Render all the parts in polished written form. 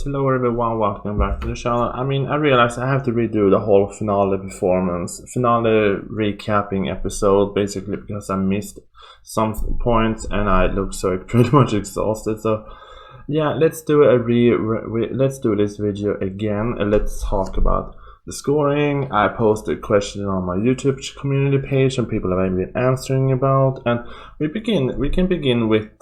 hello everyone, welcome back to the channel. I mean, I realized I have to redo the whole finale recapping episode, basically because I missed some points and I look so pretty much exhausted. So yeah, let's do let's do this video again and let's talk about the scoring. I posted a question on my YouTube community page and people have been answering about, and we can begin with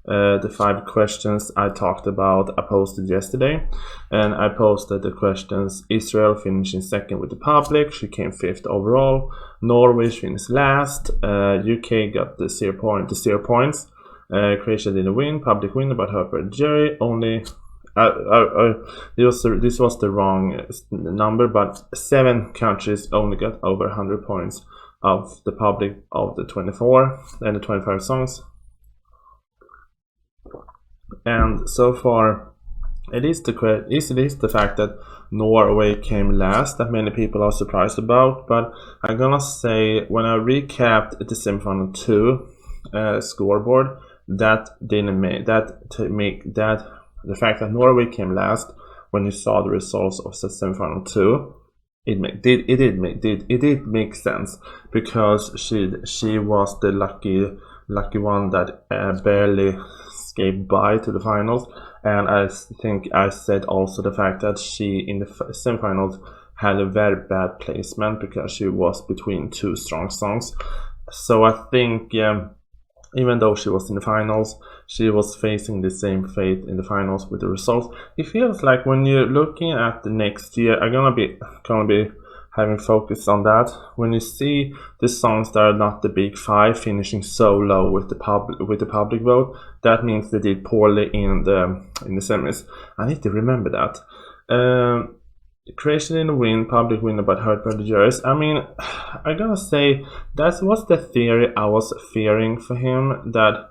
the 5 questions I talked about. I posted yesterday, and I posted the questions: Israel finishing second with the public, she came 5th overall. Norway finished last. UK got the 0 points. Croatia didn't win, public winner but hurt by the jury. Only this was the wrong number, but 7 countries only got over 100 points of the public of the 24 and the 25 songs. And so far, it is the fact that Norway came last that many people are surprised about. But I'm gonna say, when I recapped the semifinal 2 scoreboard, the fact that Norway came last, when you saw the results of the semifinal 2, it did make sense, because she was the lucky one that barely escaped by to the finals. And I think I said also the fact that she in the semifinals had a very bad placement because she was between 2 strong songs. So I think even though she was in the finals, she was facing the same fate in the finals with the results. It feels like when you're looking at the next year, I'm gonna be having focus on that. When you see the songs that are not the big 5 finishing so low with the public vote, that means they did poorly in the semis. I need to remember that. Croatia didn't win, public winner but hurt by the jurors. I mean, I'm gonna say that was the theory I was fearing for him, that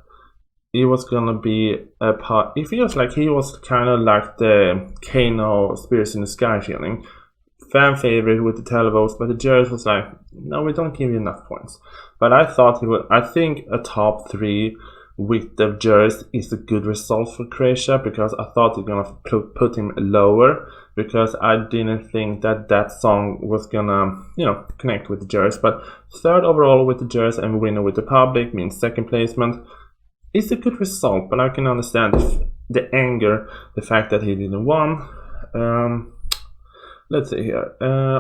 it was gonna be a part. It feels like he was kind of like the Kano Spirits in the Sky feeling. Fan favorite with the televotes, but the judge was like, no, we don't give you enough points. But I thought he would. I think a top 3 with the judges is a good result for Croatia, because I thought they're gonna put him lower, because I didn't think that song was gonna, connect with the judges. But 3rd overall with the judges and winner with the public means 2nd placement. It's a good result, but I can understand the anger, the fact that he didn't win. Let's see here.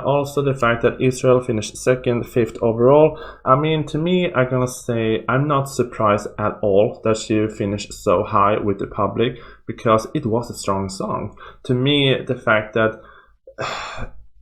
Also the fact that Israel finished 2nd, 5th overall. I mean, to me, I'm gonna say I'm not surprised at all that she finished so high with the public, because it was a strong song. To me, the fact that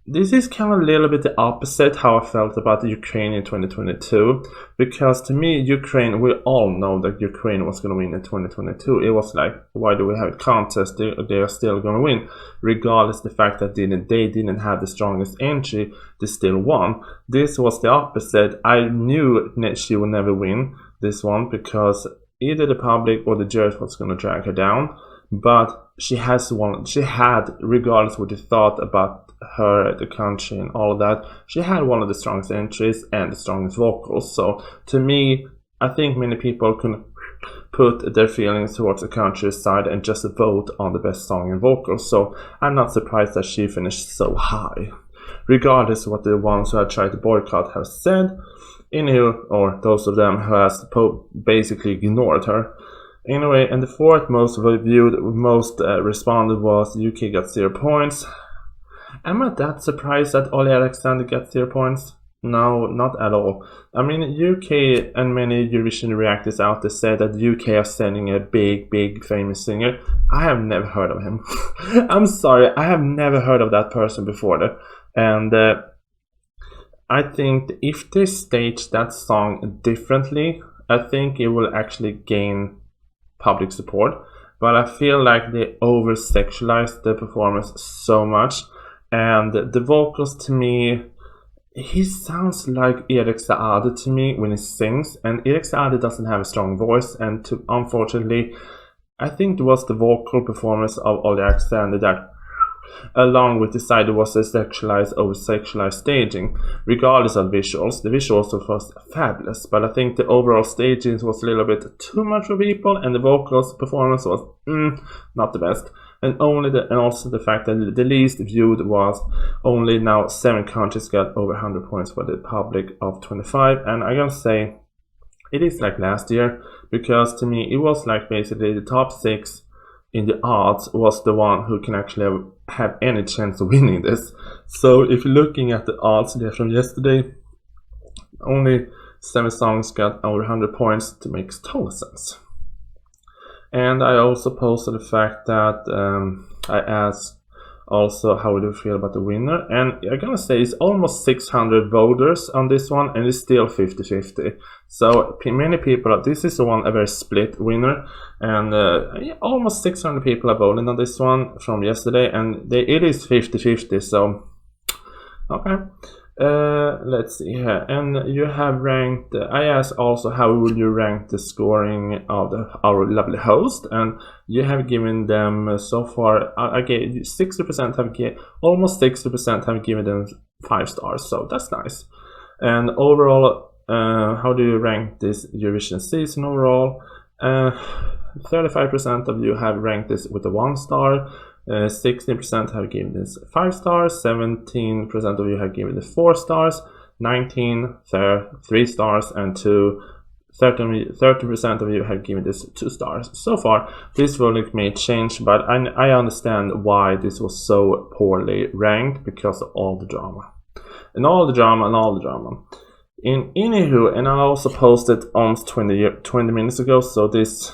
this is kind of a little bit the opposite how I felt about the Ukraine in 2022, because to me, Ukraine, we all know that Ukraine was going to win in 2022. It was like, why do we have a contest? They are still going to win, regardless of the fact that they didn't have the strongest entry, they still won. This was the opposite. I knew she would never win this one, because either the public or the judge was going to drag her down. But she had, regardless what you thought about her, the country and all of that, she had one of the strongest entries and the strongest vocals. So to me, I think many people can put their feelings towards the country's side and just vote on the best song and vocals. So I'm not surprised that she finished so high, regardless of what the ones who had tried to boycott have said, or those of them who has basically ignored her. Anyway, and the 4th most responded was UK got 0 points. Am I that surprised that Ollie Alexander got 0 points? No, not at all. I mean, UK and many Eurovision reactors out there said that UK are sending a big famous singer. I have never heard of him. I'm sorry, I have never heard of that person before that. And I think if they stage that song differently, I think it will actually gain public support. But I feel like they over-sexualized the performance so much. And the vocals, to me, he sounds like Erik Saade to me when he sings, and Erik Saade doesn't have a strong voice, and unfortunately, I think it was the vocal performance of Ollie Alexander that along with decided was a sexualized over sexualized staging, regardless of visuals. The visuals was fabulous, but I think the overall staging was a little bit too much for people, and the vocals performance was not the best. And also the fact that the least viewed was only now 7 countries got over 100 points for the public of 25, and I gotta say it is like last year, because to me it was like basically the top 6 in the odds was the one who can actually have any chance of winning this. So if you're looking at the odds there from yesterday, only 7 songs got over 100 points. To make total sense. And I also posted the fact that I asked also how do you feel about the winner, and I'm gonna say it's almost 600 voters on this one, and it's still 50-50. So many people, this is the one a very split winner, and almost 600 people are voting on this one from yesterday, and it is 50-50. So okay. Let's see here, and you have ranked. I asked also how would you rank the scoring of our lovely host, and you have given them so far. I gave 60% almost 60% have given them 5 stars, so that's nice. And overall, how do you rank this Eurovision season overall? 35% of you have ranked this with a 1 star. 16% have given this 5 stars, 17% of you have given it 4 stars, 19 3 stars, and 30% of you have given this 2 stars. So far, this voting may change, but I understand why this was so poorly ranked, because of all the drama. Anywho, and I also posted almost 20 minutes ago, so this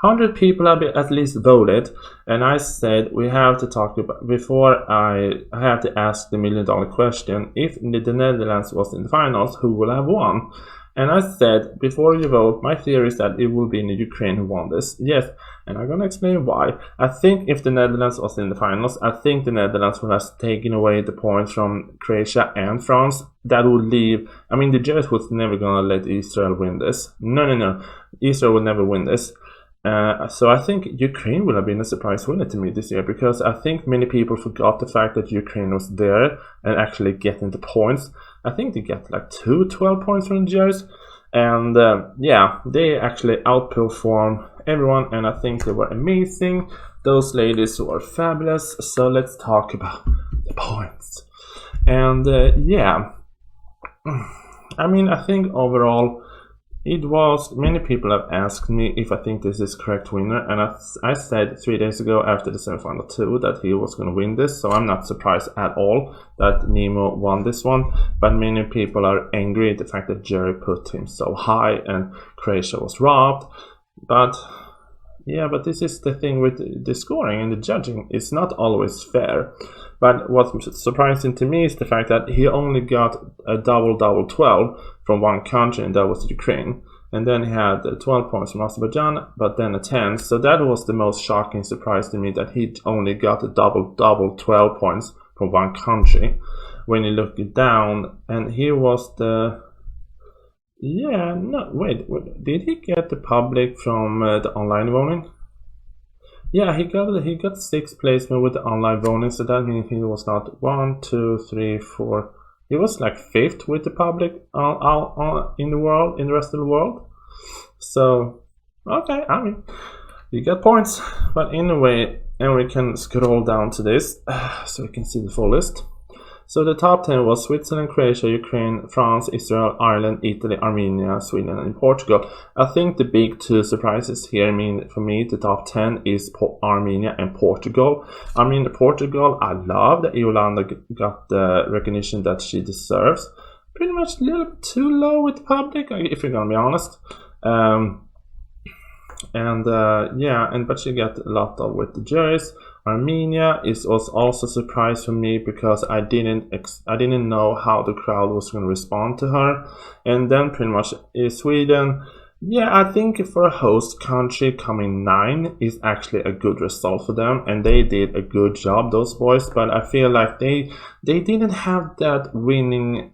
100 people have at least voted, and I said we have to talk about, before I have to ask the $1 million question, if the Netherlands was in the finals, who will have won? And I said, before you vote, my theory is that it will be in Ukraine who won this. Yes, and I'm gonna explain why. I think if the Netherlands was in the finals, I think the Netherlands would have taken away the points from Croatia and France. That would leave, I mean, the judge was never gonna let Israel win this. No. Israel will never win this. So I think Ukraine would have been a surprise winner to me this year, because I think many people forgot the fact that Ukraine was there and actually getting the points. I think they get like 12 points from the judges, and yeah, they actually outperformed everyone, and I think they were amazing. Those ladies were fabulous. So let's talk about the points. And yeah, I mean, I think overall it was, many people have asked me if I think this is correct winner, and I said 3 days ago after the semifinal 2 that he was going to win this, so I'm not surprised at all that Nemo won this one. But many people are angry at the fact that Jerry put him so high and Croatia was robbed. But yeah, but this is the thing with the scoring and the judging, it's not always fair. But what's surprising to me is the fact that he only got a double 12 from one country, and that was Ukraine. And then he had 12 points from Azerbaijan, but then a 10. So that was the most shocking surprise to me, that he only got a double 12 points from one country. When you look it down, and he was the... Yeah, no, wait, did he get the public from the online voting? Yeah, he got 6th placement with the online voting, so that means he was not 1, 2, 3, 4. He was like 5th with the public in the world, in the rest of the world. So okay, I mean, you get points. But anyway, and we can scroll down to this so you can see the full list. So the top 10 was Switzerland, Croatia, Ukraine, France, Israel, Ireland, Italy, Armenia, Sweden, and Portugal. I think the big 2 surprises here, I mean, for me, the top 10 is Armenia and Portugal. I mean, Portugal, I love that Yolanda got the recognition that she deserves. Pretty much a little bit too low with the public, if you're gonna be honest. But she got a lot of with the juries. Armenia was also a surprise for me, because I didn't know how the crowd was going to respond to her. And then pretty much Sweden. Yeah, I think for a host country, coming 9 is actually a good result for them, and they did a good job, those boys. But I feel like they didn't have that winning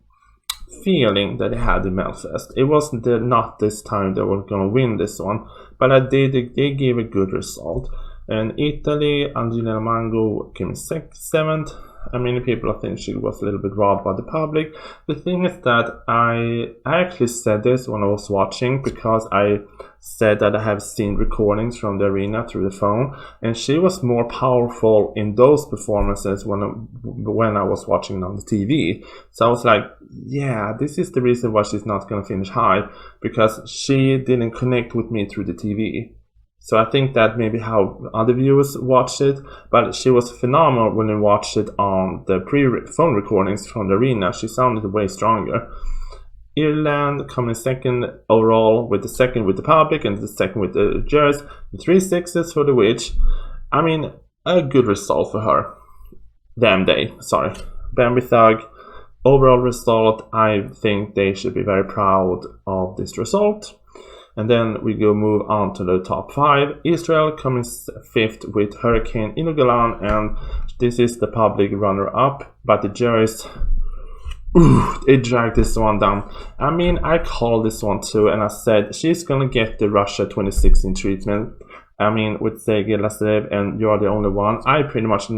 feeling that they had in Melfest. It wasn't not this time they were going to win this one, but they gave a good result. And Italy, Angelina Mango came in 7th. And many people think she was a little bit robbed by the public. The thing is that I actually said this when I was watching, because I said that I have seen recordings from the arena through the phone, and she was more powerful in those performances when I was watching on the TV. So I was like, yeah, this is the reason why she's not going to finish high, because she didn't connect with me through the TV. So I think that maybe how other viewers watched it, but she was phenomenal when we watched it on the phone recordings from the arena. She sounded way stronger. Ireland coming 2nd overall, with the 2nd with the public and the 2nd with the judges. 3 6s for the witch. I mean, a good result for her. Bambi Thug. Overall result, I think they should be very proud of this result. And then we move on to the top 5. Israel coming 5th with Hurricane Inogalan, and this is the public runner-up, but the judges, they dragged this one down. I mean, I called this one too, and I said she's gonna get the Russia 2016 treatment. I mean, with Sergei Lazarev and You're the Only One, I pretty much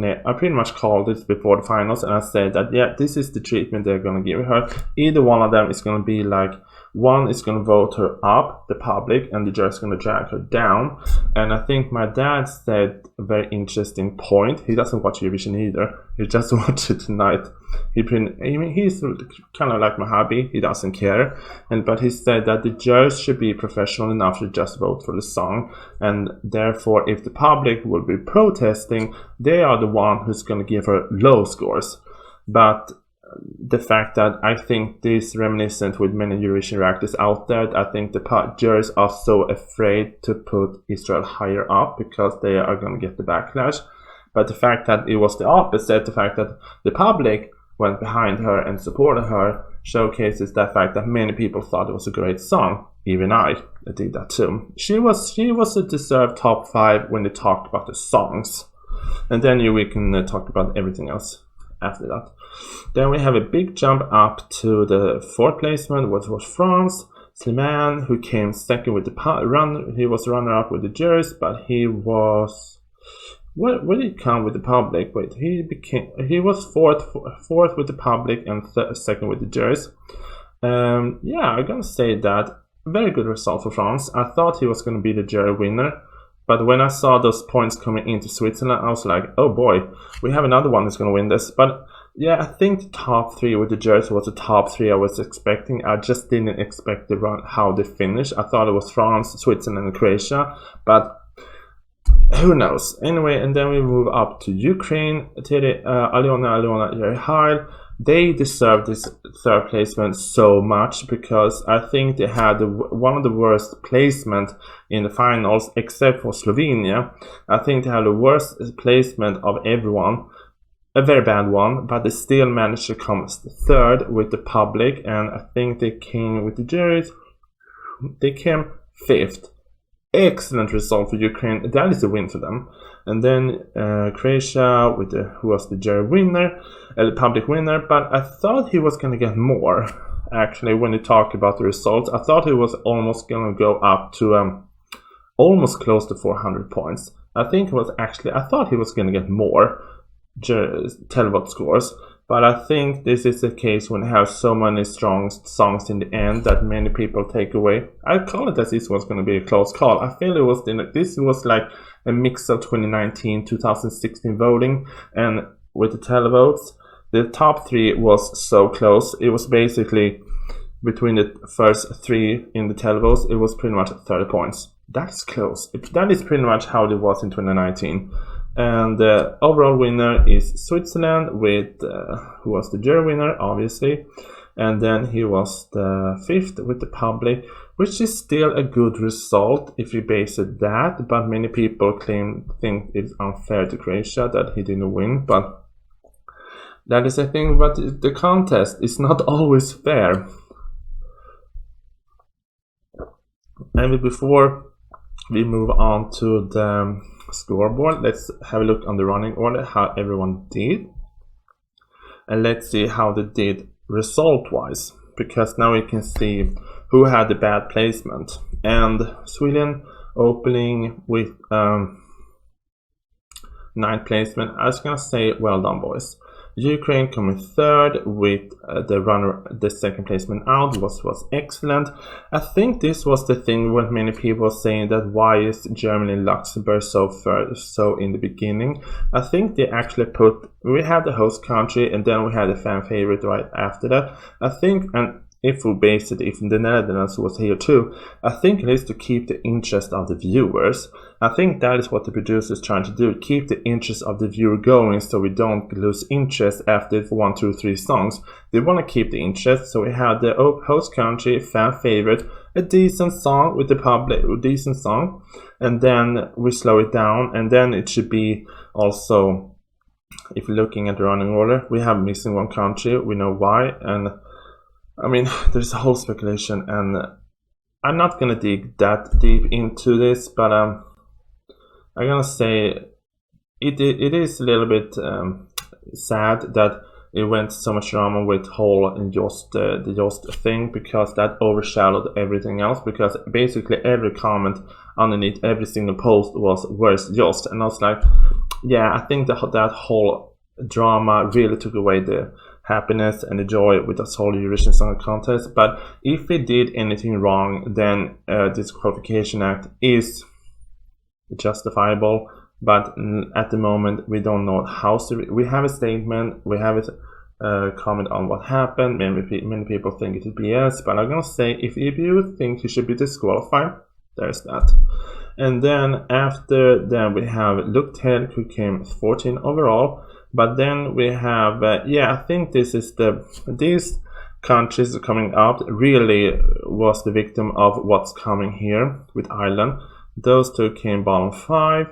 called it before the finals, and I said that, yeah, this is the treatment they're gonna give her. Either one of them is gonna be like, one is going to vote her up, the public, and the judge is going to drag her down. And I think my dad said a very interesting point. He doesn't watch Eurovision either. He just watched it tonight. He's kind of like my hobby. He doesn't care. But he said that the judge should be professional enough to just vote for the song. And therefore, if the public will be protesting, they are the one who's going to give her low scores. But the fact that I think this is reminiscent with many Eurovision reactors out there. I think the judges are so afraid to put Israel higher up because they are going to get the backlash. But the fact that it was the opposite, the fact that the public went behind her and supported her, showcases that fact that many people thought it was a great song. Even I did that too. She was a deserved top 5 when they talked about the songs. And then we can talk about everything else after that. Then we have a big jump up to the 4th placement, which was France. Slimane, who came 2nd with the he was runner-up with the judges, but he was, where did he come with the public? Wait, he was fourth with the public and 2nd with the judges. Yeah, I'm gonna say that very good result for France. I thought he was gonna be the jury winner, but when I saw those points coming into Switzerland, I was like, oh boy, we have another one that's gonna win this. But yeah, I think the top 3 with the judges was the top 3 I was expecting. I just didn't expect the run, how they finished. I thought it was France, Switzerland, and Croatia, but who knows? Anyway, and then we move up to Ukraine. Aliona Yerhail. They deserve this 3rd placement so much because I think they had one of the worst placement in the finals, except for Slovenia. I think they had the worst placement of everyone. A very bad one, but they still managed to come 3rd with the public, and I think they came with the juries. They came 5th. Excellent result for Ukraine. That is a win for them. And then Croatia who was the jury winner, the public winner. But I thought he was going to get more. Actually, when you talk about the results, I thought he was almost going to go up to almost close to 400 points. I thought he was going to get more televote scores, but I think this is the case when you have so many strong songs in the end that many people take away. I call it as this was going to be a close call. I feel this was like a mix of 2019-2016 voting, and with the televotes, the top 3 was so close. It was basically between the first 3 in the televotes, it was pretty much 30 points. That's close. That is pretty much how it was in 2019. And the overall winner is Switzerland, with who was the jury winner, obviously. And then he was the 5th with the public, which is still a good result if you base it that. But many people think it's unfair to Croatia that he didn't win. But that is the thing. But the contest is not always fair. And before we move on to the scoreboard, let's have a look on the running order, how everyone did, and let's see how they did result wise, because now we can see who had the bad placement. And Sweden opening with ninth placement. I was gonna say, well done, boys. Ukraine coming third with the second placement out was excellent. I think this was the thing when many people were saying that why is Germany and Luxembourg so in the beginning. I think they actually we had the host country and then we had a fan favorite right after that. I think, and if we base it, if the Netherlands was here too, I think it is to keep the interest of the viewers. I think that is what the producers trying to do, keep the interest of the viewer going so we don't lose interest after 1, 2, 3 songs. They want to keep the interest, so we had the host country, fan favorite, a decent song with the public, a decent song, and then we slow it down, and then it should be also, if you're looking at the running order, we have missing one country, we know why, and I mean, there's a whole speculation, and I'm not gonna dig that deep into this, but I'm gonna say it is a little bit sad that it went so much drama with whole and the Jost thing, because that overshadowed everything else, because basically every comment underneath every single post was where's Jost, and I was like, yeah, I think that whole drama really took away the happiness and the joy with this whole Eurovision Song Contest. But if we did anything wrong, then this Qualification Act is justifiable. But at the moment, we don't know how to. We have a statement, we have a comment on what happened. Many people think it is BS, but I'm gonna say if you think you should be disqualified, there's that. And then after that, we have Luktel, who came 14 overall. But then we have, I think this is these countries coming up really was the victim of what's coming here with Ireland. Those two came bottom 5,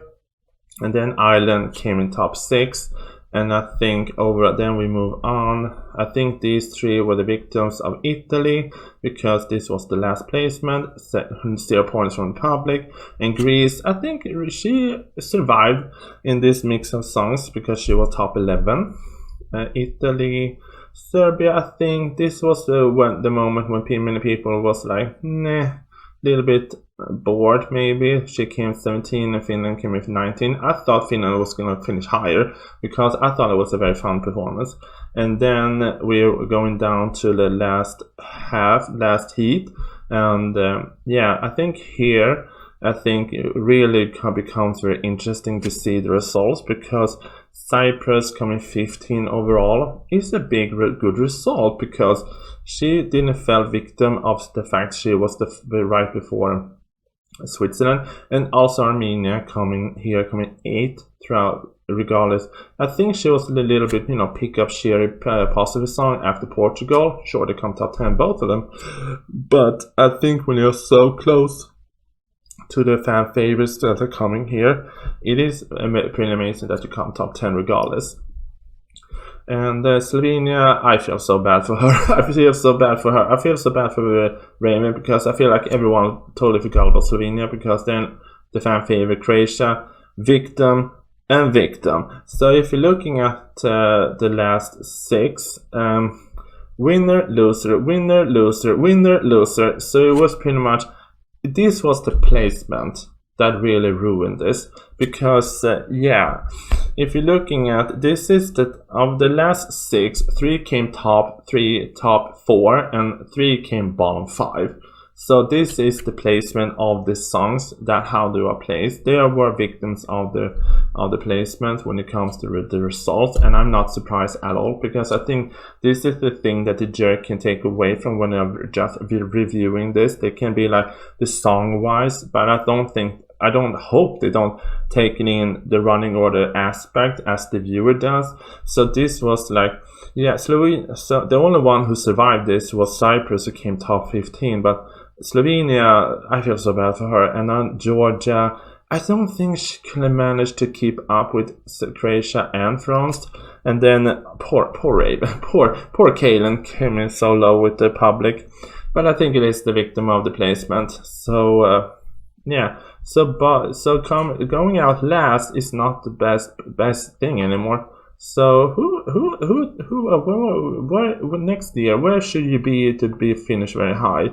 and then Ireland came in top 6. And I think then we move on. I think these 3 were the victims of Italy, because this was the last placement, 0 points from the public. And Greece, I think she survived in this mix of songs because she was top 11. Italy, Serbia, I think this was the moment when many people was like, nah, little bit bored maybe. She came 17 and Finland came with 19. I thought Finland was going to finish higher because I thought it was a very fun performance. And then we're going down to the last heat. And I think here, it really becomes very interesting to see the results, because Cyprus coming 15 overall is a good result, because she didn't fall victim of the fact she was right before Switzerland, and also Armenia coming 8 throughout. Regardless, I think she was a little bit, pick up cherry positive song after Portugal. Sure, they come top 10, both of them, but I think when you're so close to the fan favorites that are coming here, it is pretty amazing that you come top 10 regardless. And Slovenia, I feel so bad for her. I feel so bad for Raymond, because I feel like everyone totally forgot about Slovenia, because then the fan favorite Croatia, victim. So if you're looking at the last 6, winner, loser, winner, loser, winner, loser. So it was pretty much, this was the placement that really ruined this, because if you're looking at, this is of the last 6, 3 came top 4, and 3 came bottom 5. So this is the placement of the songs, that how they are placed. They were victims of the placement when it comes to the results, and I'm not surprised at all, because I think this is the thing that the jury can take away from when they're just reviewing this. They can be like the song wise, but I don't hope they don't take in the running order aspect as the viewer does. So this was like, Slovenia. So the only one who survived this was Cyprus, who came top 15, but Slovenia, I feel so bad for her. And then Georgia, I don't think she can manage to keep up with Croatia and France. And then poor Kaylin came in so low with the public. But I think it is the victim of the placement. So going out last is not the best thing anymore. So where next year, where should you be to be finished very high?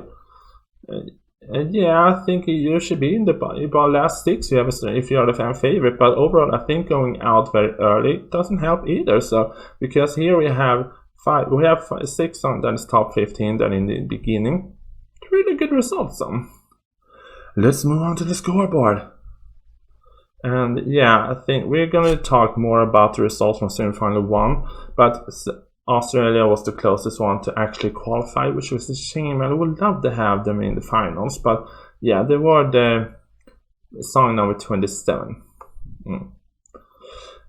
Yeah, I think you should be in the last six. You have if you are the fan favorite, but overall, I think going out very early doesn't help either. So because here we have six on that is top 15 than in the beginning. Really good results. So let's move on to the scoreboard. And yeah, I think we're going to talk more about the results from semifinal one, but Australia was the closest one to actually qualify, which was a shame. I would love to have them in the finals, but yeah, they were the song number 27.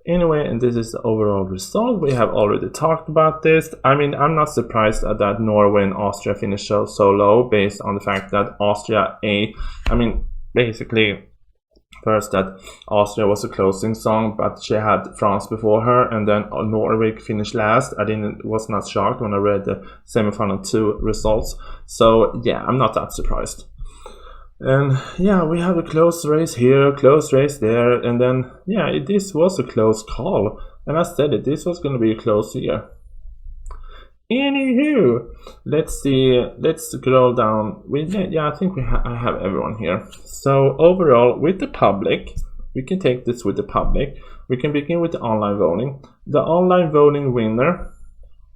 Anyway, and this is the overall result. We have already talked about this. I mean, I'm not surprised that Norway and Austria finished so low based on the fact that basically first that Austria was a closing song, but she had France before her, and then Norway finished last. Was not shocked when I read the semifinal 2 results. So yeah, I'm not that surprised. And yeah, we have a close race here, a close race there, and then yeah, this was a close call. And I said it, this was going to be a close year. Anywho, let's see. Let's scroll down. I think I have everyone here. So overall, with the public, we can take this with the public. We can begin with the online voting. The online voting winner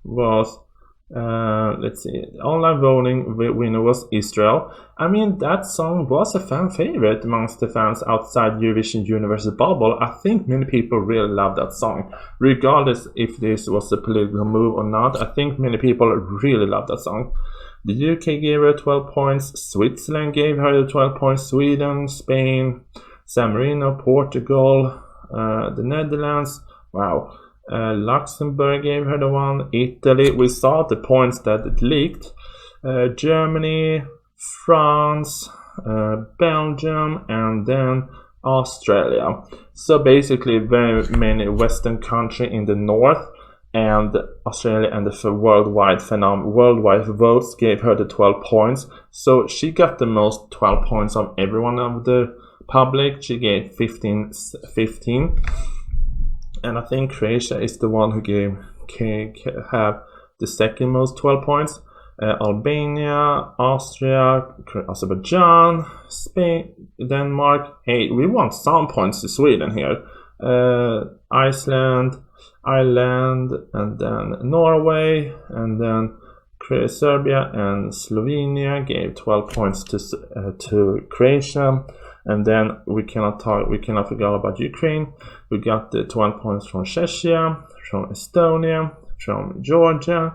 was let's see. The online voting winner was Israel. I mean, that song was a fan favorite amongst the fans outside Eurovision Universe bubble. I think many people really love that song, regardless if this was a political move or not. I think many people really love that song. The UK gave her 12 points. Switzerland gave her 12 points. Sweden, Spain, San Marino, Portugal, the Netherlands. Wow. Luxembourg gave her the one. Italy, we saw the points that it leaked. Germany, France, Belgium, and then Australia. So basically very many Western countries in the north, and Australia and the worldwide votes gave her the 12 points. So she got the most 12 points of everyone of the public. She gave 15. And I think Croatia is the one who have the second most 12 points. Albania, Austria, Azerbaijan, Spain, Denmark. Hey, we want some points to Sweden here. Iceland, Ireland, and then Norway, and then Serbia and Slovenia gave 12 points to Croatia. And then we cannot forget about Ukraine. We got the 12 points from Czechia, from Estonia, from Georgia,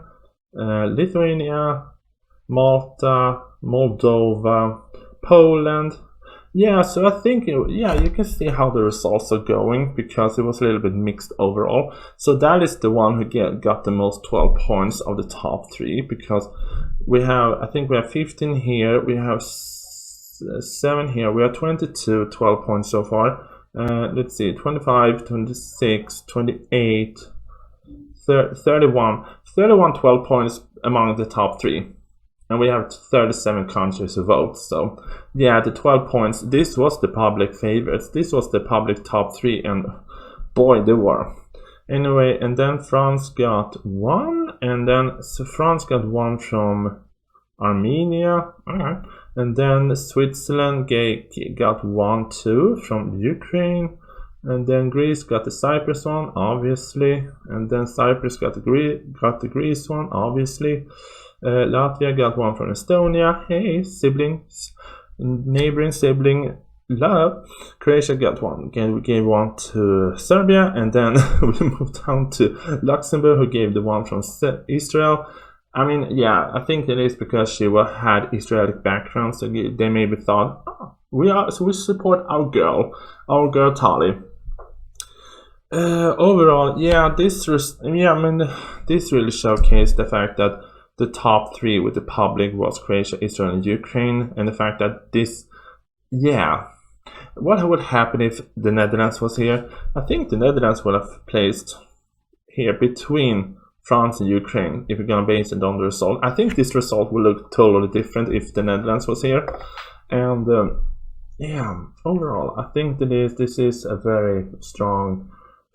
Lithuania, Malta, Moldova, Poland. Yeah, so I think, you can see how the results are going, because it was a little bit mixed overall. So that is the one who got the most 12 points of the top 3, because I think we have 15 here, we have 7 here, we have 22 12 points so far. Let's see, 25, 26, 28, 31 12 points among the top 3, and we have 37 countries to vote. So yeah, the 12 points, this was the public favorites, this was the public top 3, and boy, they were. Anyway, and then France got 1, and then France got 1 from Armenia. Alright. And then Switzerland got 1, 2 from Ukraine. And then Greece got the Cyprus one, obviously. And then Cyprus got the Greece one, obviously. Latvia got 1 from Estonia. Hey, siblings. Neighboring sibling love. Croatia got 1. Gave 1 to Serbia. And then we moved down to Luxembourg, who gave the 1 from Israel. I mean, yeah, I think it is because she had Israeli background, so they maybe thought, we support our girl Tali. Overall, this really showcased the fact that the top 3 with the public was Croatia, Israel, and Ukraine, and the fact that what would happen if the Netherlands was here? I think the Netherlands would have placed here between France and Ukraine, if you're gonna base it on the result. I think this result will look totally different if the Netherlands was here. And overall, I think that this is a very strong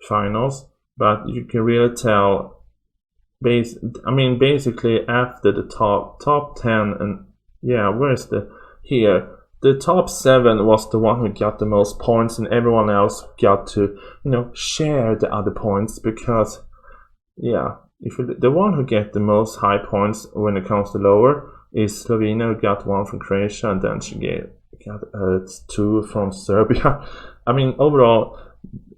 finals, but you can really tell. Basically after the top 10, and where's the here, the top 7 was the one who got the most points, and everyone else got to, share the other points, because, yeah, the one who get the most high points when it comes to lower is Slovenia, who got 1 from Croatia, and then she got 2 from Serbia. I mean, overall,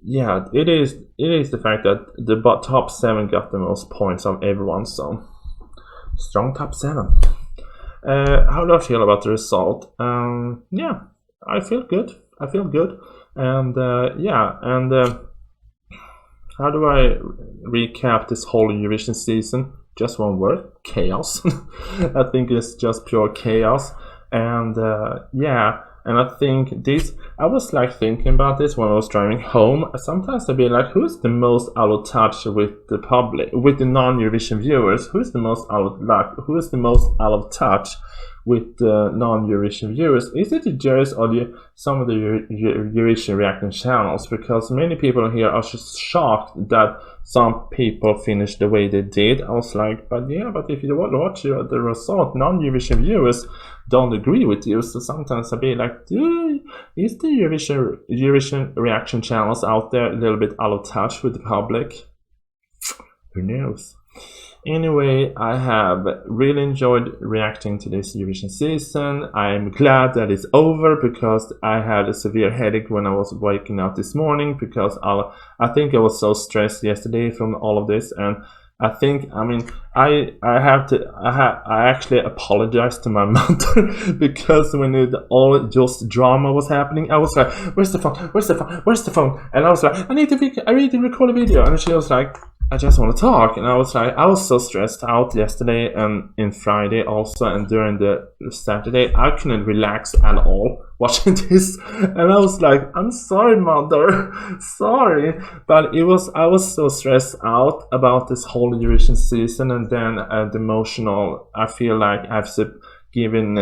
yeah, it is the fact that the top 7 got the most points of everyone, so strong top 7. How do I feel about the result? Yeah, I feel good. And how do I recap this whole Eurovision season? Just one word: chaos. I think it's just pure chaos. And and I think I was like thinking about this when I was driving home. Sometimes I'd be like, who is the most out of touch with the public, with the non-Eurovision viewers? Who is the most out of touch with the non-Eurovision viewers? Is it the judges or some of the Eurovision reaction channels? Because many people here are just shocked that some people finished the way they did. I was like, but if you watch the result, non-Eurovision viewers don't agree with you. So sometimes I'd be like, is the Eurovision reaction channels out there a little bit out of touch with the public? Who knows? Anyway, I have really enjoyed reacting to this Eurovision season. I'm glad that it's over, because I had a severe headache when I was waking up this morning, because I think I was so stressed yesterday from all of this, and I actually apologized to my mother because when all just drama was happening, I was like, where's the phone? And I was like, I need to record a video. And she was like, I just want to talk. And I was like, I was so stressed out yesterday and in Friday also, and during the Saturday, I couldn't relax at all watching this. And I was like, I'm sorry, mother, sorry. But I was so stressed out about this whole Eurovision season, and then the emotional, I feel like I've given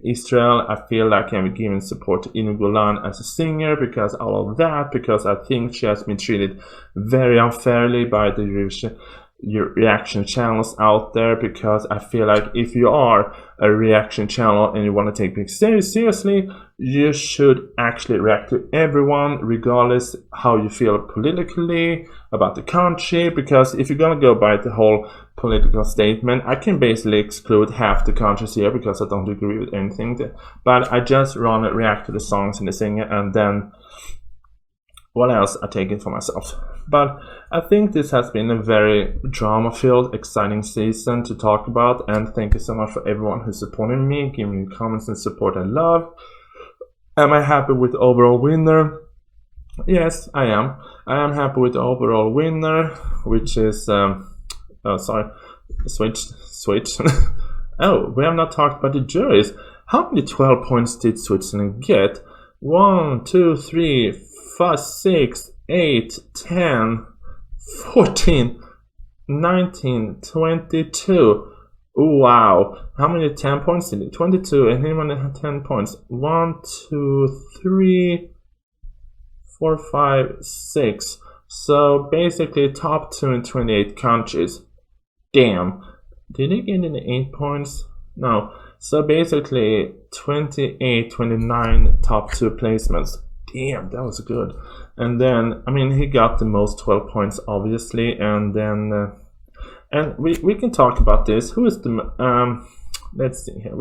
Israel, I feel like I'm giving support to Inu Golan as a singer, because all of that, because I think she has been treated very unfairly by the Eurovision reaction channels out there, because I feel like if you are a reaction channel and you want to take it seriously, you should actually react to everyone, regardless how you feel politically about the country. Because if you're gonna go by the whole political statement, I can basically exclude half the countries here, because I don't agree with anything. But I just want to react to the songs and the singer, and then what else, I take it for myself. But I think this has been a very drama-filled, exciting season to talk about, and thank you so much for everyone who's supporting me, giving me comments and support I love. Am I happy with the overall winner? Yes, I am. I am happy with the overall winner, which is switch. Oh, we have not talked about the juries. How many 12 points did Switzerland get? 1, 2, 3, 5, 6, 8, 10, 14, 19, 22. Wow. How many 10 points did it? 22, and anyone had 10 points. 1, 2, 3, 4, 5, 6. So basically top 2 in 28 countries. Damn. Did they get any 8 points? No. So basically 28, 29 top 2 placements. Damn, that was good. And then, he got the most 12 points, obviously. And then, and we can talk about this. Who is the, let's see here.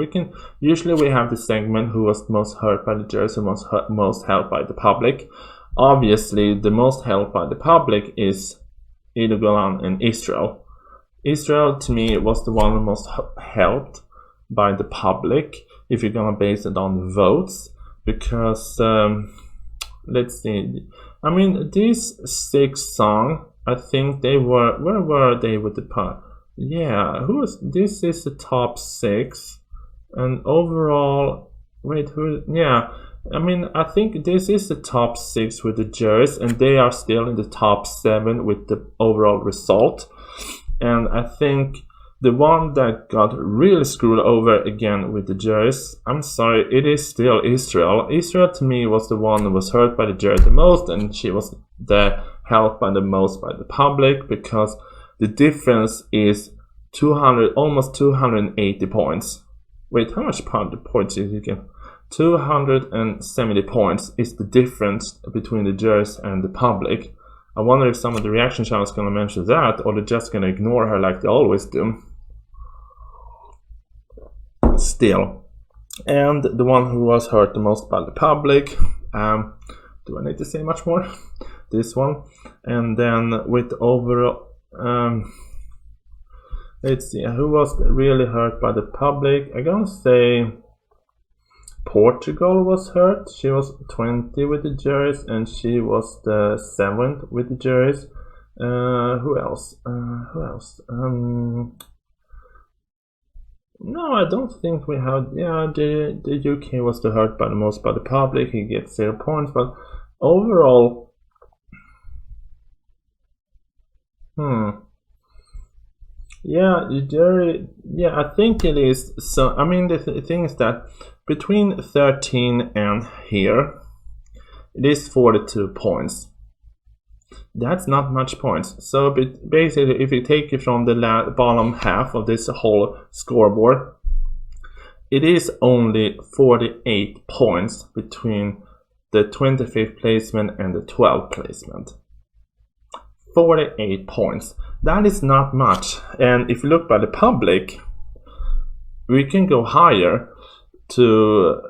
Usually we have this segment, who was most hurt by the judges and most helped by the public. Obviously, the most helped by the public is Inu Golan and Israel. Israel, to me, was the one most helped by the public, if you're gonna base it on the votes, because let's see. These 6 songs, I think they were, where were they with the part? Yeah, this is the top 6, and overall, I think this is the top 6 with the jurors, and they are still in the top 7 with the overall result. And I think the one that got really screwed over again with the jurors, I'm sorry, it is still Israel. Israel, to me, was the one that was hurt by the jury the most, and she was helped by the most by the public, because the difference is almost 280 points. Wait, how much points did you get? 270 points is the difference between the jurors and the public. I wonder if some of the reaction channels gonna mention that, or they're just gonna ignore her like they always do. Still. And the one who was hurt the most by the public, do I need to say much more? This one. And then with overall, let's see, who was really hurt by the public? I'm gonna say Portugal was hurt. She was 20 with the juries, and she was the 7th with the juries. Who else? No, I don't think we have. Yeah, the UK was the hurt by the most by the public. He gets 0 points, but overall, yeah, the jury. Yeah, I think it is. So I mean, the thing is that between 13 and here, it is 42 points. That's not much points. So basically, if you take it from the bottom half of this whole scoreboard, it is only 48 points between the 25th placement and the 12th placement. 48 points. That is not much. And if you look by the public, we can go higher to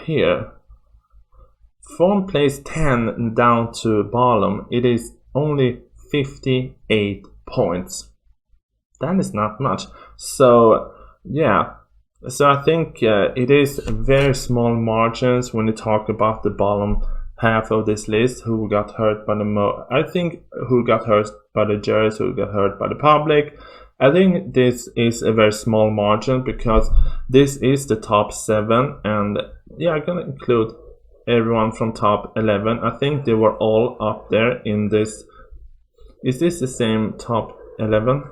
here. From place 10 down to bottom, it is only 58 points. That is not much. So yeah, so I think it is very small margins when you talk about the bottom half of this list, who got hurt by the I think who got hurt by the jurors, who got hurt by the public. I think this is a very small margin because this is the top 7, and yeah, I'm gonna include everyone from top 11. I think they were all up there in this. Is this the same top 11?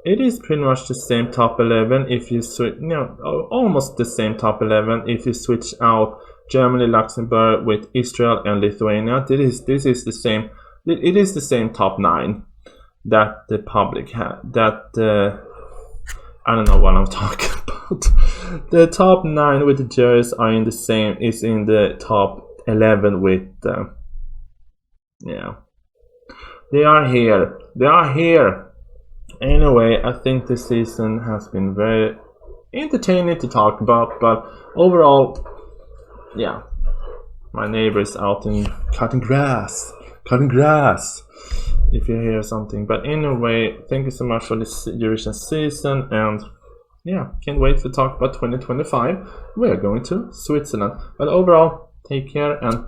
It is pretty much the same top 11 if you switch, almost the same top 11 if you switch out Germany, Luxembourg with Israel and Lithuania. This is the same. It is the same top 9 that the public had. That I don't know what I'm talking about. The top 9 with the jurors are in the same. Is in the top 11 with. Yeah, they are here. They are here. Anyway, I think this season has been very entertaining to talk about, but overall, yeah, my neighbor is out in cutting grass, if you hear something. But anyway, thank you so much for this Eurovision season, and yeah, can't wait to talk about 2025. We are going to Switzerland. But overall, take care and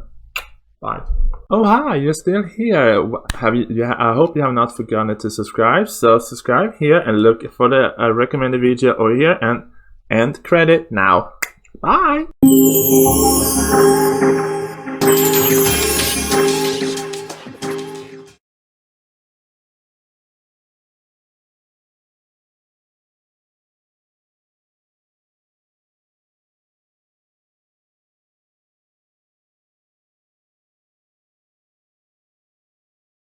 bye. Oh hi, you're still here. I hope you have not forgotten to subscribe. So subscribe here and look for the recommended video over here, and end credit now. Bye.